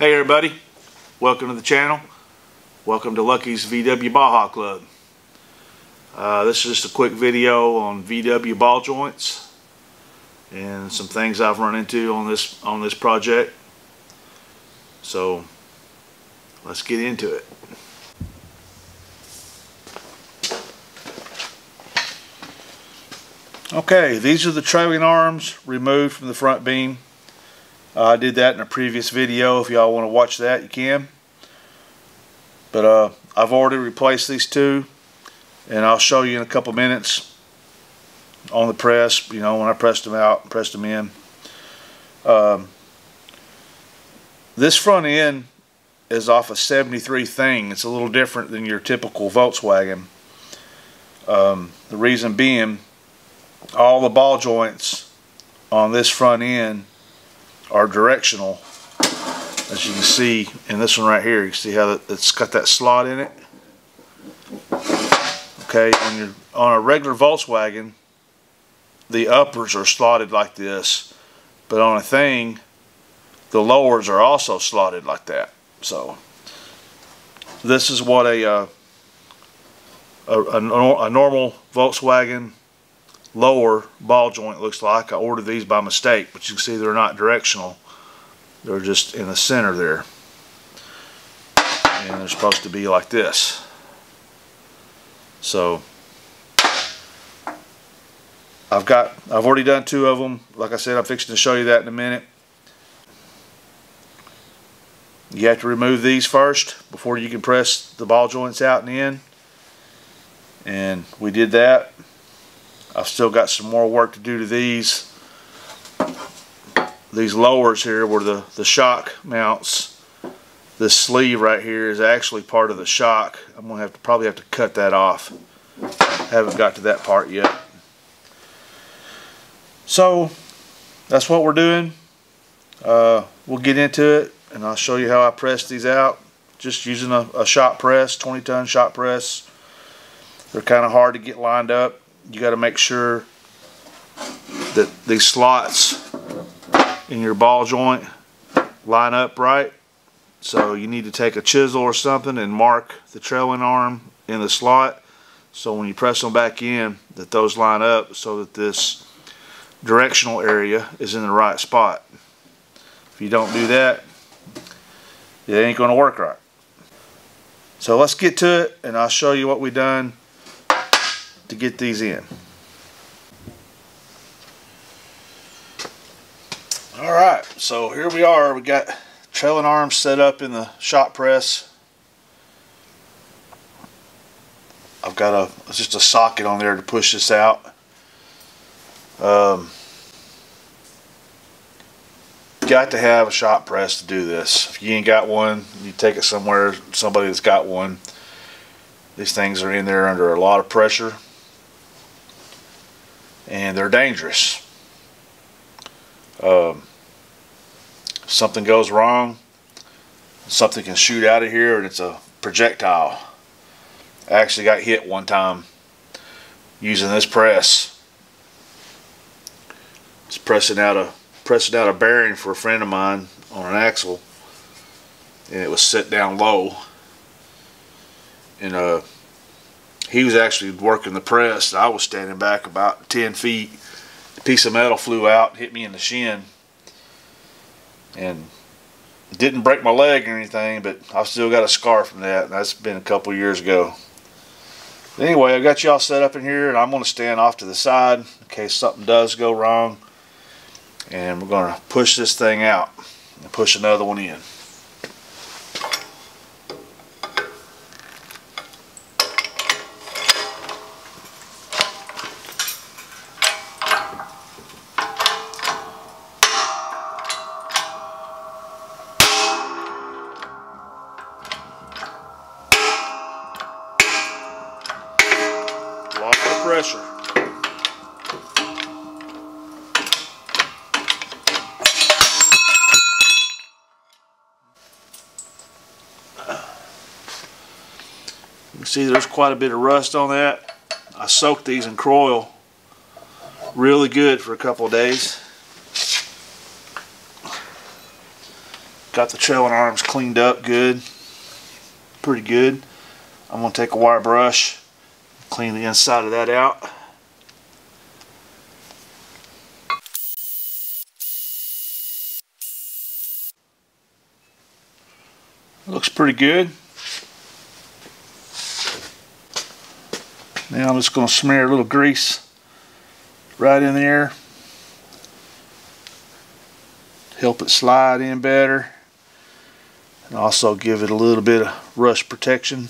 Hey everybody, welcome to the channel. Welcome to Lucky's VW Baja Club. This is just a quick video on VW ball joints and some things I've run into on this project. So let's get into it. Okay, these are the trailing arms removed from the front beam. I did that in a previous video. If y'all want to watch that, you can. But I've already replaced these two, and I'll show you in a couple minutes on the press, you know, when I pressed them out and pressed them in. This front end is off a 73 thing. It's a little different than your typical Volkswagen. The reason being, all the ball joints on this front end are directional. As you can see in this one right here, you can see how it's got that slot in it. Okay, when you're on a regular Volkswagen, the uppers are slotted like this, but on a thing, the lowers are also slotted like that. So this is what a normal Volkswagen lower ball joint looks like. I ordered these by mistake, but you can see they're not directional. They're just in the center there, and they're supposed to be like this. So I've already done two of them. Like I said, I'm fixing to show you that in a minute. You have to remove these first before you can press the ball joints out and in, and we did that. I've still got some more work to do to these lowers here where the shock mounts. This sleeve right here is actually part of the shock. I'm gonna probably have to cut that off. Haven't got to that part yet. So that's what we're doing. We'll get into it and I'll show you how I press these out. Just using a shot press, 20-ton shot press. They're kind of hard to get lined up. You got to make sure that these slots in your ball joint line up right. So you need to take a chisel or something and mark the trailing arm in the slot, so when you press them back in, that those line up so that this directional area is in the right spot. If you don't do that, it ain't going to work right. So let's get to it and I'll show you what we done to get these in. Alright, so here we are. We got trailing arms set up in the shot press. I've got just a socket on there to push this out. Got to have a shot press to do this. If you ain't got one, you take it somewhere, somebody that's got one. These things are in there under a lot of pressure, and they're dangerous. If something goes wrong, something can shoot out of here and it's a projectile. I actually got hit one time using this press. Just pressing out a bearing for a friend of mine on an axle, and it was set down low, and he was actually working the press. I was standing back about 10 feet. A piece of metal flew out and hit me in the shin, and it didn't break my leg or anything, but I've still got a scar from that, and that's been a couple years ago. But anyway, I got y'all set up in here, and I'm going to stand off to the side in case something does go wrong, and we're going to push this thing out and push another one in. Pressure. You can see there's quite a bit of rust on that. I soaked these in Croil really good for a couple of days. Got the trailing arms cleaned up good, pretty good. I'm going to take a wire brush, clean the inside of that out. Looks pretty good. Now I'm just going to smear a little grease right in there. Help it slide in better. And also give it a little bit of rust protection.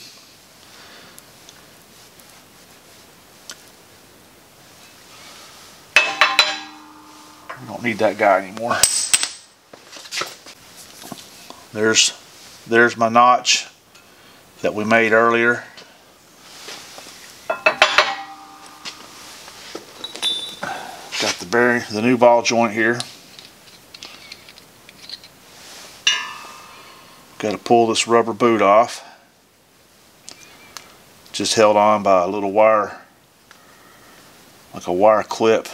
We don't need that guy anymore. There's my notch that we made earlier. Got the bearing, the new ball joint here. Got to pull this rubber boot off. Just held on by a little wire, like a wire clip.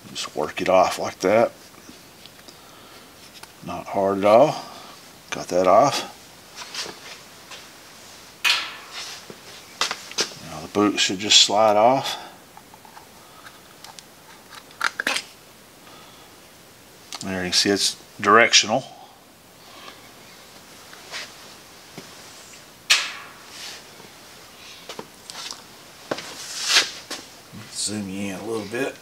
Just work it off like that. Not hard at all. Got that off. Now the boot should just slide off. There you can see it's directional. Zoom you in a little bit.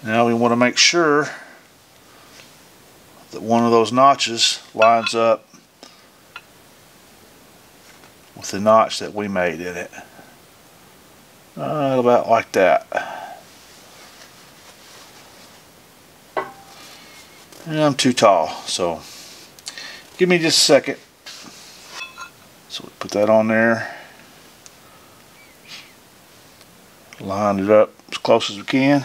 Now we want to make sure that one of those notches lines up with the notch that we made in it. About like that. And I'm too tall, so give me just a second. So we put that on there. Line it up as close as we can.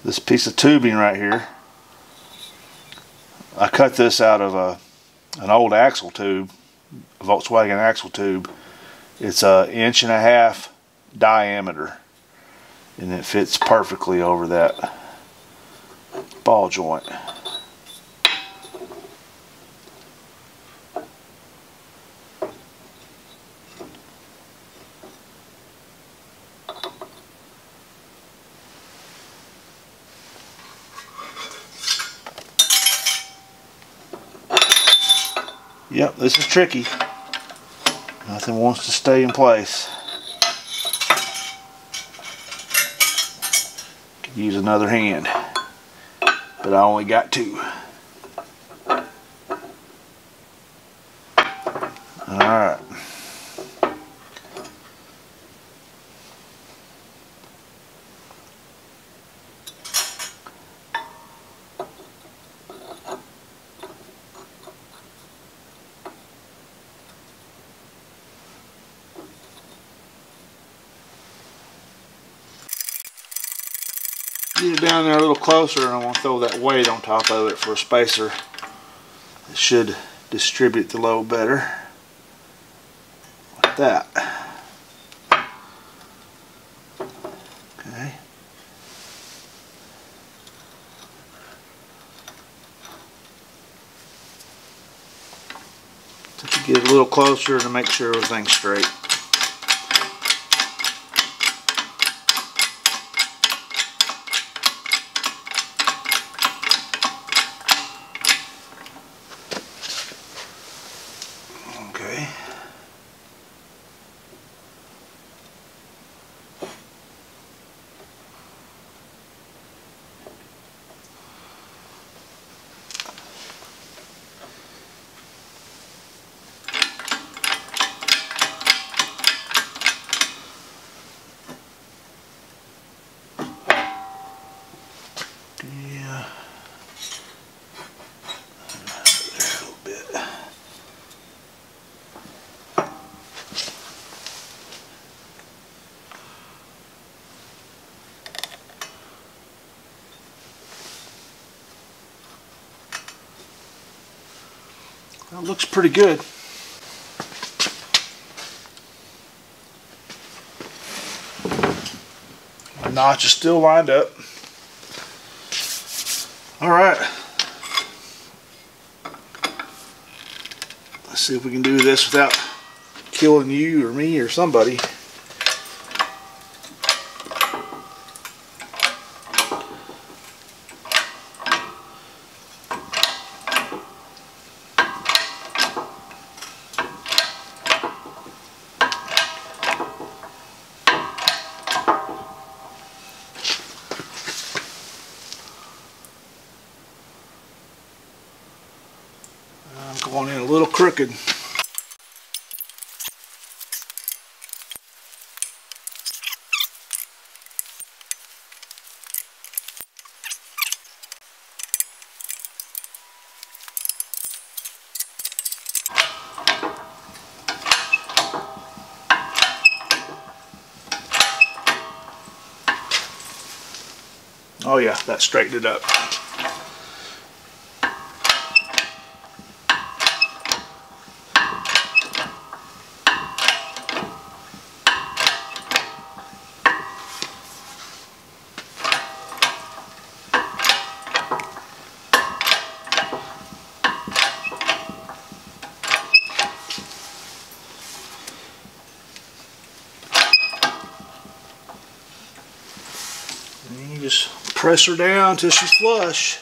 This piece of tubing right here, I cut this out of an old axle tube, a Volkswagen axle tube. It's 1.5 inches diameter, and it fits perfectly over that ball joint. Yep, this is tricky. Nothing wants to stay in place. Could use another hand, but I only got 2. Alright. Get it down there a little closer, and I'm going to throw that weight on top of it for a spacer. It should distribute the load better. Like that. Okay. To get a little closer to make sure everything's straight. Okay. Yeah. There a little bit. That looks pretty good. My notch is still lined up. Alright. Let's see if we can do this without killing you or me or somebody. I'm going in a little crooked. Oh yeah, that straightened it up. And you just press her down until she's flush.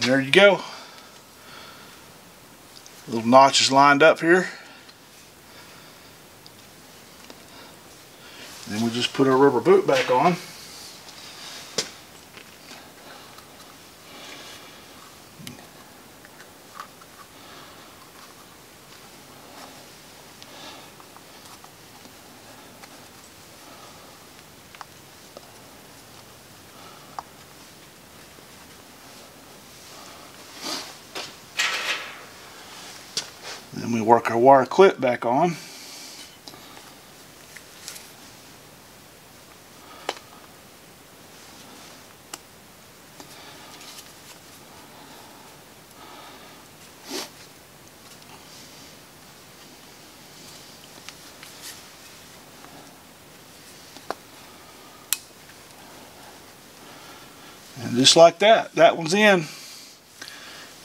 There you go. Little notches lined up here. Then we just put our rubber boot back on. Then we work our wire clip back on. And just like that, that one's in.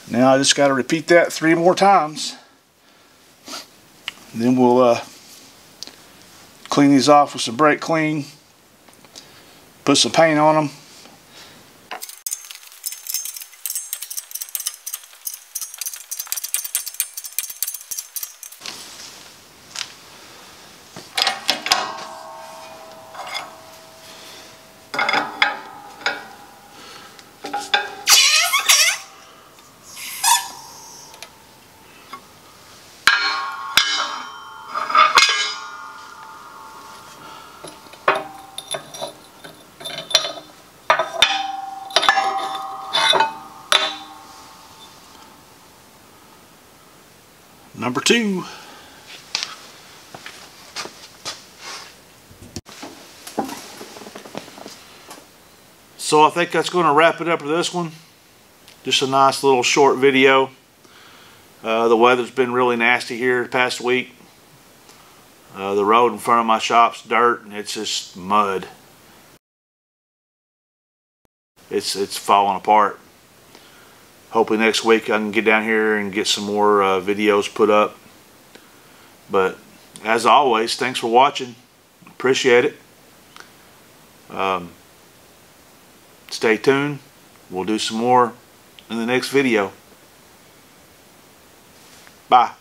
Now I just got to repeat that 3 more times. And then we'll clean these off with some brake clean, put some paint on them. Number 2. So I think that's going to wrap it up for this one. Just a nice little short video. The weather's been really nasty here the past week. The road in front of my shop's dirt and it's just mud. It's falling apart. Hopefully next week I can get down here and get some more videos put up. But as always, thanks for watching. Appreciate it. Stay tuned. We'll do some more in the next video. Bye.